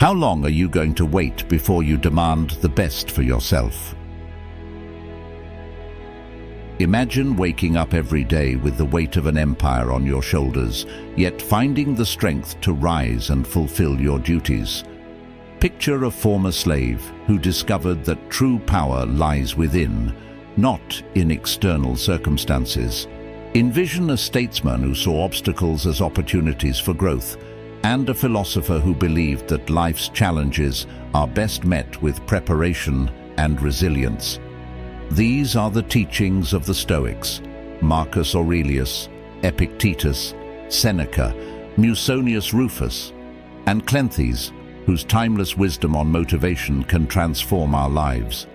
How long are you going to wait before you demand the best for yourself? Imagine waking up every day with the weight of an empire on your shoulders, yet finding the strength to rise and fulfill your duties. Picture a former slave who discovered that true power lies within, not in external circumstances. Envision a statesman who saw obstacles as opportunities for growth, and a philosopher who believed that life's challenges are best met with preparation and resilience. These are the teachings of the Stoics: Marcus Aurelius, Epictetus, Seneca, Musonius Rufus, and Cleanthes, whose timeless wisdom on motivation can transform our lives.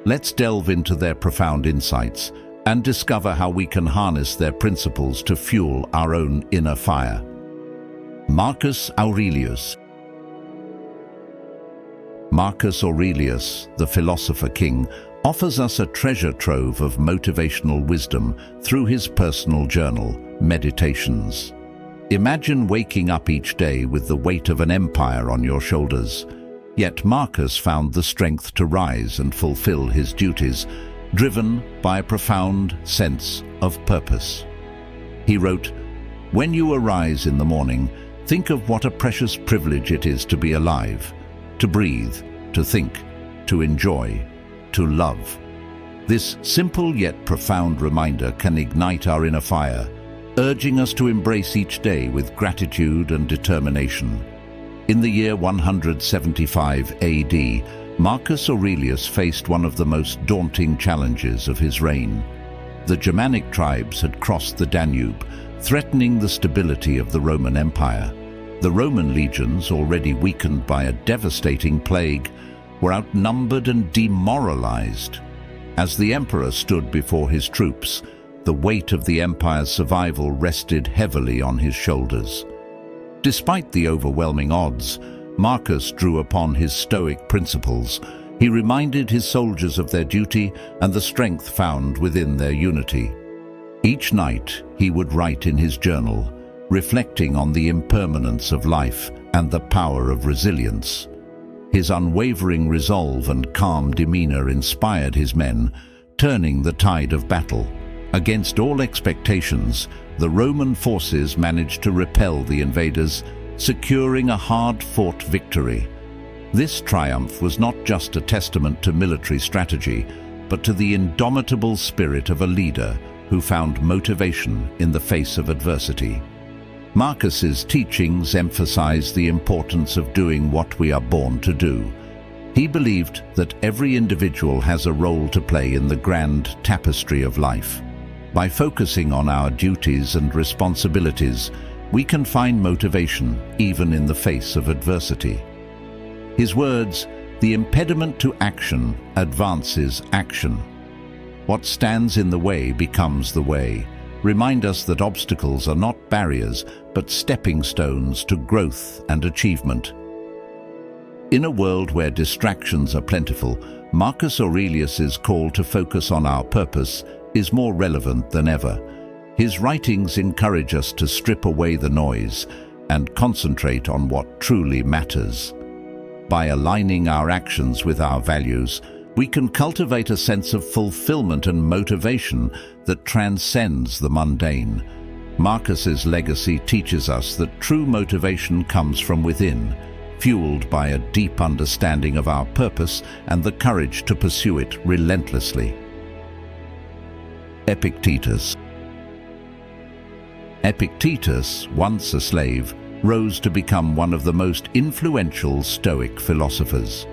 Let's delve into their profound insights and discover how we can harness their principles to fuel our own inner fire. Marcus Aurelius. Marcus Aurelius, the philosopher king, offers us a treasure trove of motivational wisdom through his personal journal, Meditations. Imagine waking up each day with the weight of an empire on your shoulders. Yet Marcus found the strength to rise and fulfill his duties, driven by a profound sense of purpose. He wrote, "When you arise in the morning, think of what a precious privilege it is to be alive, to breathe, to think, to enjoy, to love." This simple yet profound reminder can ignite our inner fire, urging us to embrace each day with gratitude and determination. In the year 175 AD, Marcus Aurelius faced one of the most daunting challenges of his reign. The Germanic tribes had crossed the Danube, threatening the stability of the Roman Empire. The Roman legions, already weakened by a devastating plague, were outnumbered and demoralized. As the emperor stood before his troops, the weight of the empire's survival rested heavily on his shoulders. Despite the overwhelming odds, Marcus drew upon his Stoic principles. He reminded his soldiers of their duty and the strength found within their unity. Each night, he would write in his journal, reflecting on the impermanence of life and the power of resilience. His unwavering resolve and calm demeanor inspired his men, turning the tide of battle. Against all expectations, the Roman forces managed to repel the invaders, securing a hard-fought victory. This triumph was not just a testament to military strategy, but to the indomitable spirit of a leader who found motivation in the face of adversity. Marcus's teachings emphasize the importance of doing what we are born to do. He believed that every individual has a role to play in the grand tapestry of life. By focusing on our duties and responsibilities, we can find motivation even in the face of adversity. His words, "The impediment to action advances action. What stands in the way becomes the way," remind us that obstacles are not barriers, but stepping stones to growth and achievement. In a world where distractions are plentiful, Marcus Aurelius's call to focus on our purpose is more relevant than ever. His writings encourage us to strip away the noise and concentrate on what truly matters. By aligning our actions with our values, we can cultivate a sense of fulfillment and motivation that transcends the mundane. Marcus's legacy teaches us that true motivation comes from within, fueled by a deep understanding of our purpose and the courage to pursue it relentlessly. Epictetus. Epictetus, once a slave, rose to become one of the most influential Stoic philosophers.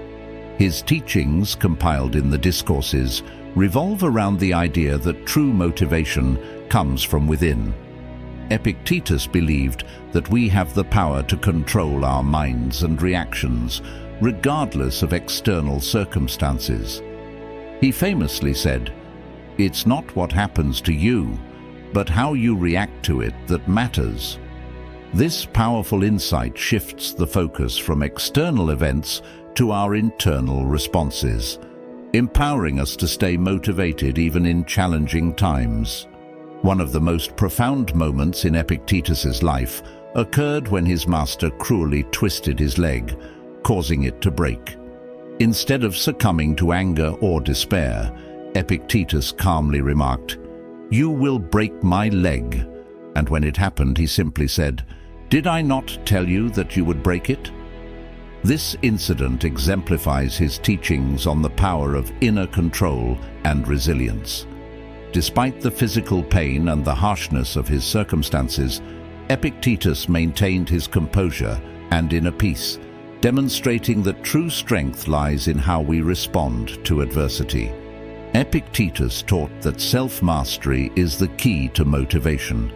His teachings, compiled in the Discourses, revolve around the idea that true motivation comes from within. Epictetus believed that we have the power to control our minds and reactions, regardless of external circumstances. He famously said, "It's not what happens to you, but how you react to it that matters." This powerful insight shifts the focus from external events to our internal responses, empowering us to stay motivated even in challenging times. One of the most profound moments in Epictetus's life occurred when his master cruelly twisted his leg, causing it to break. Instead of succumbing to anger or despair, Epictetus calmly remarked, "You will break my leg." And when it happened, he simply said, "Did I not tell you that you would break it?" This incident exemplifies his teachings on the power of inner control and resilience. Despite the physical pain and the harshness of his circumstances, Epictetus maintained his composure and inner peace, demonstrating that true strength lies in how we respond to adversity. Epictetus taught that self-mastery is the key to motivation.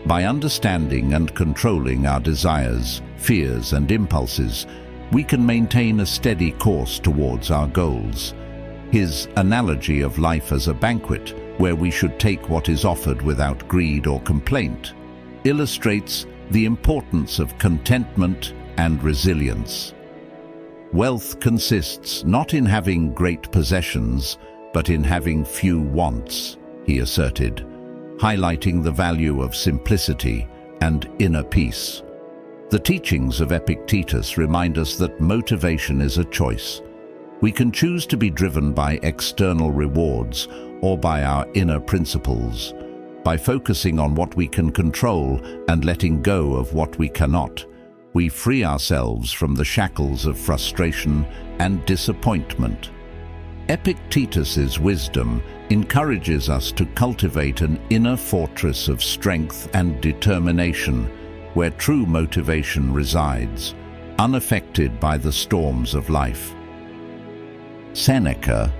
By understanding and controlling our desires, fears, and impulses, we can maintain a steady course towards our goals. His analogy of life as a banquet, where we should take what is offered without greed or complaint, illustrates the importance of contentment and resilience. Wealth consists not in having great possessions, but in having few wants, he asserted, highlighting the value of simplicity and inner peace. The teachings of Epictetus remind us that motivation is a choice. We can choose to be driven by external rewards or by our inner principles. By focusing on what we can control and letting go of what we cannot, we free ourselves from the shackles of frustration and disappointment. Epictetus's wisdom encourages us to cultivate an inner fortress of strength and determination, where true motivation resides, unaffected by the storms of life. Seneca,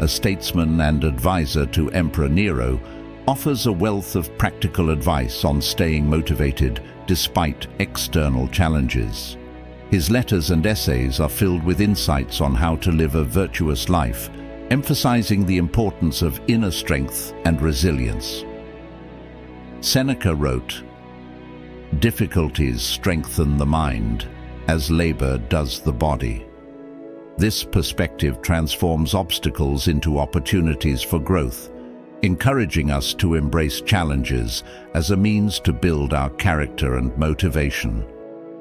a statesman and advisor to Emperor Nero, offers a wealth of practical advice on staying motivated despite external challenges. His letters and essays are filled with insights on how to live a virtuous life, emphasizing the importance of inner strength and resilience. Seneca wrote, "Difficulties strengthen the mind, as labor does the body." This perspective transforms obstacles into opportunities for growth, encouraging us to embrace challenges as a means to build our character and motivation.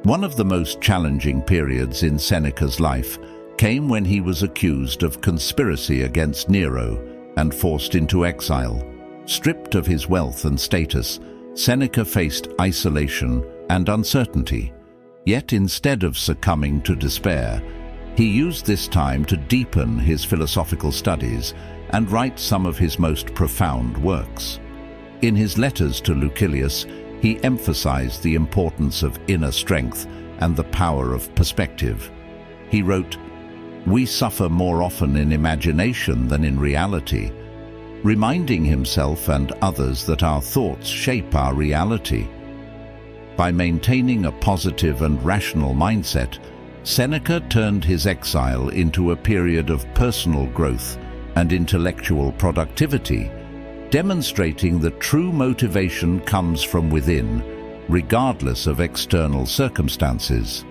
One of the most challenging periods in Seneca's life came when he was accused of conspiracy against Nero and forced into exile. Stripped of his wealth and status, Seneca faced isolation and uncertainty. Yet instead of succumbing to despair, he used this time to deepen his philosophical studies and write some of his most profound works. In his letters to Lucilius, he emphasized the importance of inner strength and the power of perspective. He wrote, "We suffer more often in imagination than in reality," reminding himself and others that our thoughts shape our reality. By maintaining a positive and rational mindset, Seneca turned his exile into a period of personal growth and intellectual productivity, demonstrating that true motivation comes from within, regardless of external circumstances.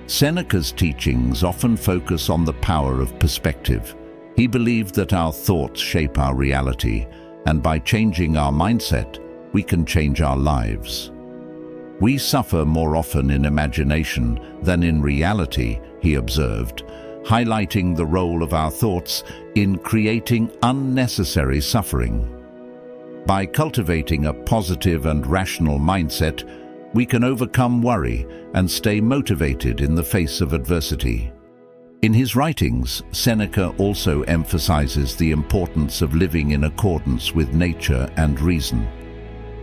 Seneca's teachings often focus on the power of perspective. He believed that our thoughts shape our reality, and by changing our mindset, we can change our lives. "We suffer more often in imagination than in reality," he observed, highlighting the role of our thoughts in creating unnecessary suffering. By cultivating a positive and rational mindset, we can overcome worry and stay motivated in the face of adversity. In his writings, Seneca also emphasizes the importance of living in accordance with nature and reason.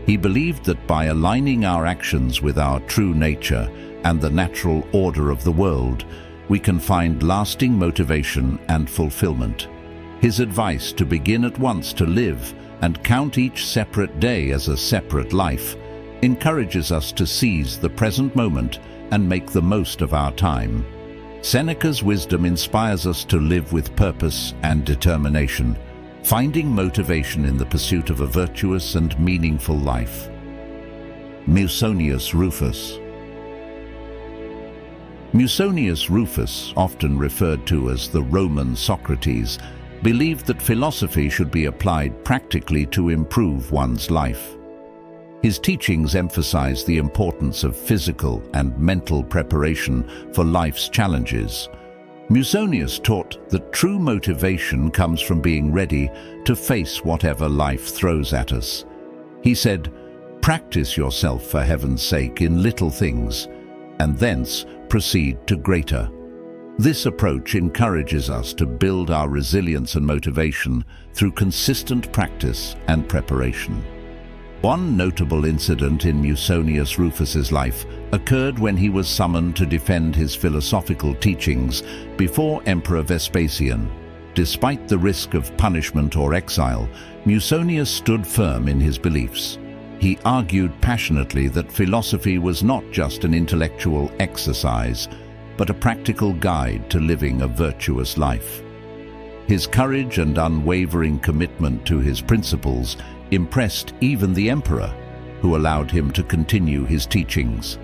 He believed that by aligning our actions with our true nature and the natural order of the world, we can find lasting motivation and fulfillment. His advice to begin at once to live and count each separate day as a separate life encourages us to seize the present moment and make the most of our time. Seneca's wisdom inspires us to live with purpose and determination, finding motivation in the pursuit of a virtuous and meaningful life. Musonius Rufus. Musonius Rufus, often referred to as the Roman Socrates, believed that philosophy should be applied practically to improve one's life. His teachings emphasize the importance of physical and mental preparation for life's challenges. Musonius taught that true motivation comes from being ready to face whatever life throws at us. He said, "Practice yourself for heaven's sake in little things, and thence proceed to greater." This approach encourages us to build our resilience and motivation through consistent practice and preparation. One notable incident in Musonius Rufus's life occurred when he was summoned to defend his philosophical teachings before Emperor Vespasian. Despite the risk of punishment or exile, Musonius stood firm in his beliefs. He argued passionately that philosophy was not just an intellectual exercise, but a practical guide to living a virtuous life. His courage and unwavering commitment to his principles impressed even the emperor, who allowed him to continue his teachings.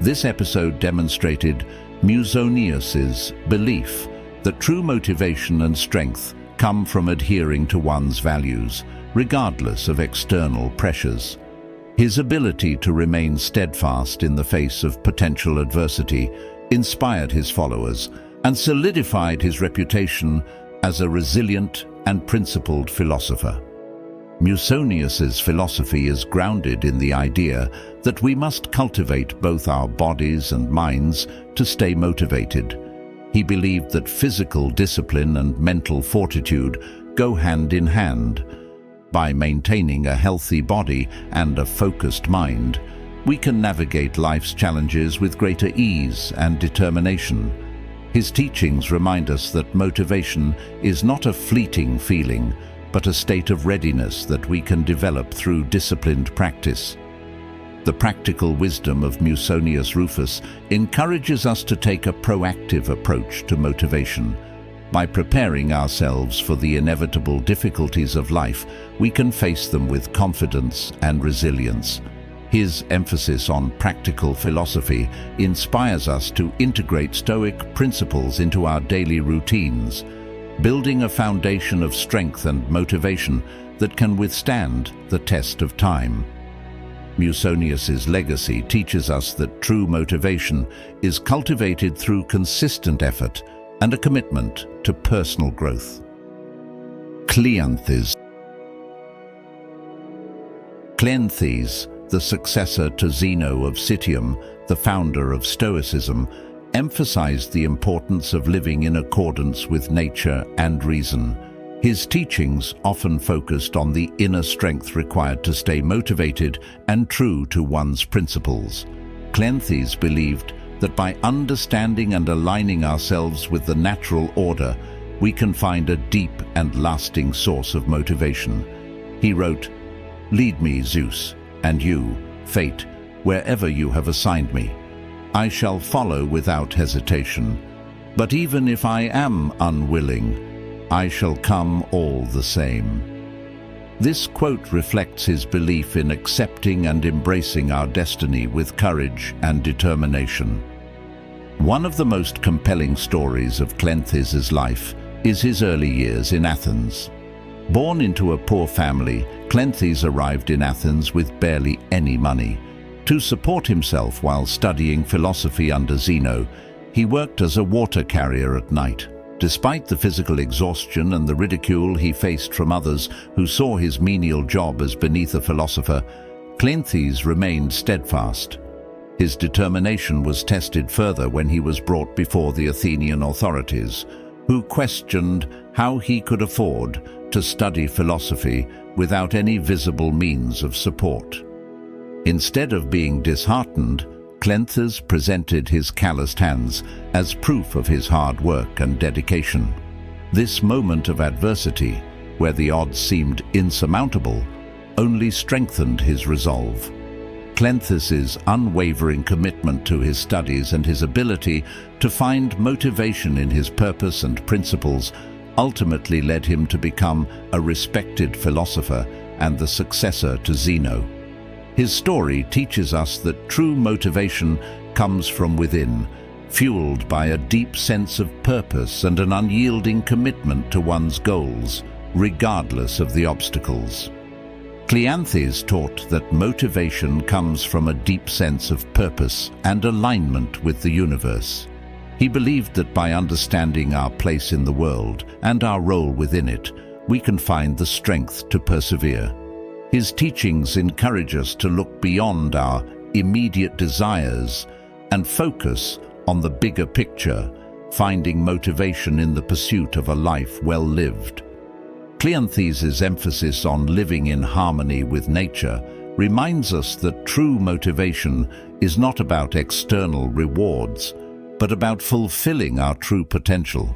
This episode demonstrated Musonius's belief that true motivation and strength come from adhering to one's values, regardless of external pressures. His ability to remain steadfast in the face of potential adversity inspired his followers and solidified his reputation as a resilient and principled philosopher. Musonius's philosophy is grounded in the idea that we must cultivate both our bodies and minds to stay motivated. He believed that physical discipline and mental fortitude go hand in hand. By maintaining a healthy body and a focused mind, we can navigate life's challenges with greater ease and determination. His teachings remind us that motivation is not a fleeting feeling, but a state of readiness that we can develop through disciplined practice. The practical wisdom of Musonius Rufus encourages us to take a proactive approach to motivation. By preparing ourselves for the inevitable difficulties of life, we can face them with confidence and resilience. His emphasis on practical philosophy inspires us to integrate Stoic principles into our daily routines, building a foundation of strength and motivation that can withstand the test of time. Musonius's legacy teaches us that true motivation is cultivated through consistent effort and a commitment to personal growth. Cleanthes. Cleanthes, the successor to Zeno of Citium, the founder of Stoicism, emphasized the importance of living in accordance with nature and reason. His teachings often focused on the inner strength required to stay motivated and true to one's principles. Cleanthes believed that by understanding and aligning ourselves with the natural order, we can find a deep and lasting source of motivation. He wrote, "Lead me, Zeus, and you, fate, wherever you have assigned me. I shall follow without hesitation. But even if I am unwilling, I shall come all the same." This quote reflects his belief in accepting and embracing our destiny with courage and determination. One of the most compelling stories of Cleanthes' life is his early years in Athens. Born into a poor family, Cleanthes arrived in Athens with barely any money. To support himself while studying philosophy under Zeno, he worked as a water carrier at night. Despite the physical exhaustion and the ridicule he faced from others who saw his menial job as beneath a philosopher, Cleanthes remained steadfast. His determination was tested further when he was brought before the Athenian authorities, who questioned how he could afford to study philosophy without any visible means of support. Instead of being disheartened, Cleanthes presented his calloused hands as proof of his hard work and dedication. This moment of adversity, where the odds seemed insurmountable, only strengthened his resolve. Cleanthes' unwavering commitment to his studies and his ability to find motivation in his purpose and principles ultimately led him to become a respected philosopher and the successor to Zeno. His story teaches us that true motivation comes from within, fueled by a deep sense of purpose and an unyielding commitment to one's goals, regardless of the obstacles. Cleanthes taught that motivation comes from a deep sense of purpose and alignment with the universe. He believed that by understanding our place in the world and our role within it, we can find the strength to persevere. His teachings encourage us to look beyond our immediate desires and focus on the bigger picture, finding motivation in the pursuit of a life well lived. Cleanthes' emphasis on living in harmony with nature reminds us that true motivation is not about external rewards, but about fulfilling our true potential.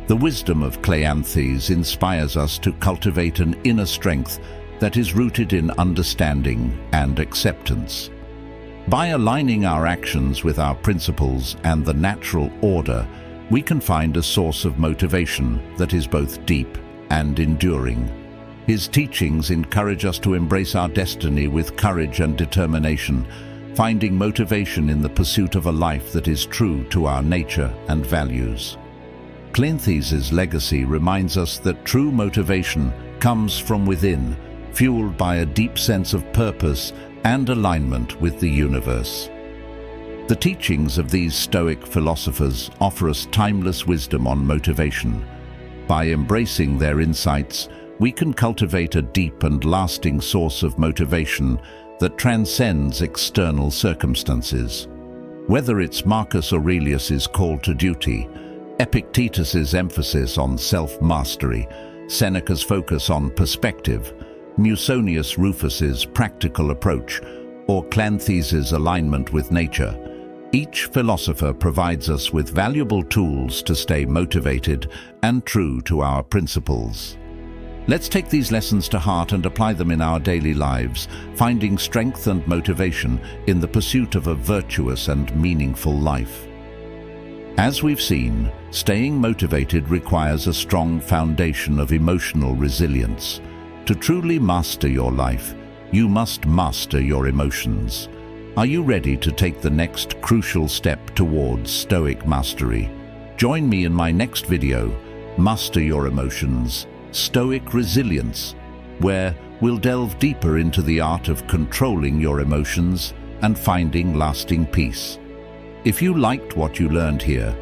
The wisdom of Cleanthes inspires us to cultivate an inner strength that is rooted in understanding and acceptance. By aligning our actions with our principles and the natural order, we can find a source of motivation that is both deep and enduring. His teachings encourage us to embrace our destiny with courage and determination, finding motivation in the pursuit of a life that is true to our nature and values. Cleanthes' legacy reminds us that true motivation comes from within, fueled by a deep sense of purpose and alignment with the universe. The teachings of these Stoic philosophers offer us timeless wisdom on motivation. By embracing their insights, we can cultivate a deep and lasting source of motivation that transcends external circumstances. Whether it's Marcus Aurelius's call to duty, Epictetus's emphasis on self-mastery, Seneca's focus on perspective, Musonius Rufus's practical approach, or Cleanthes' alignment with nature, each philosopher provides us with valuable tools to stay motivated and true to our principles. Let's take these lessons to heart and apply them in our daily lives, finding strength and motivation in the pursuit of a virtuous and meaningful life. As we've seen, staying motivated requires a strong foundation of emotional resilience. To truly master your life, you must master your emotions. Are you ready to take the next crucial step towards Stoic mastery? Join me in my next video, Master Your Emotions, Stoic Resilience, where we'll delve deeper into the art of controlling your emotions and finding lasting peace. If you liked what you learned here,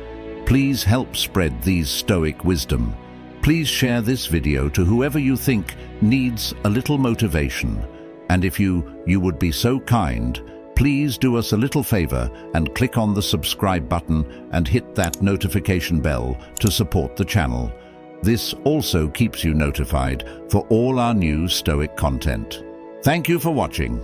please help spread these Stoic wisdom. Please share this video to whoever you think needs a little motivation. And if you would be so kind, please do us a little favor and click on the subscribe button and hit that notification bell to support the channel. This also keeps you notified for all our new Stoic content. Thank you for watching.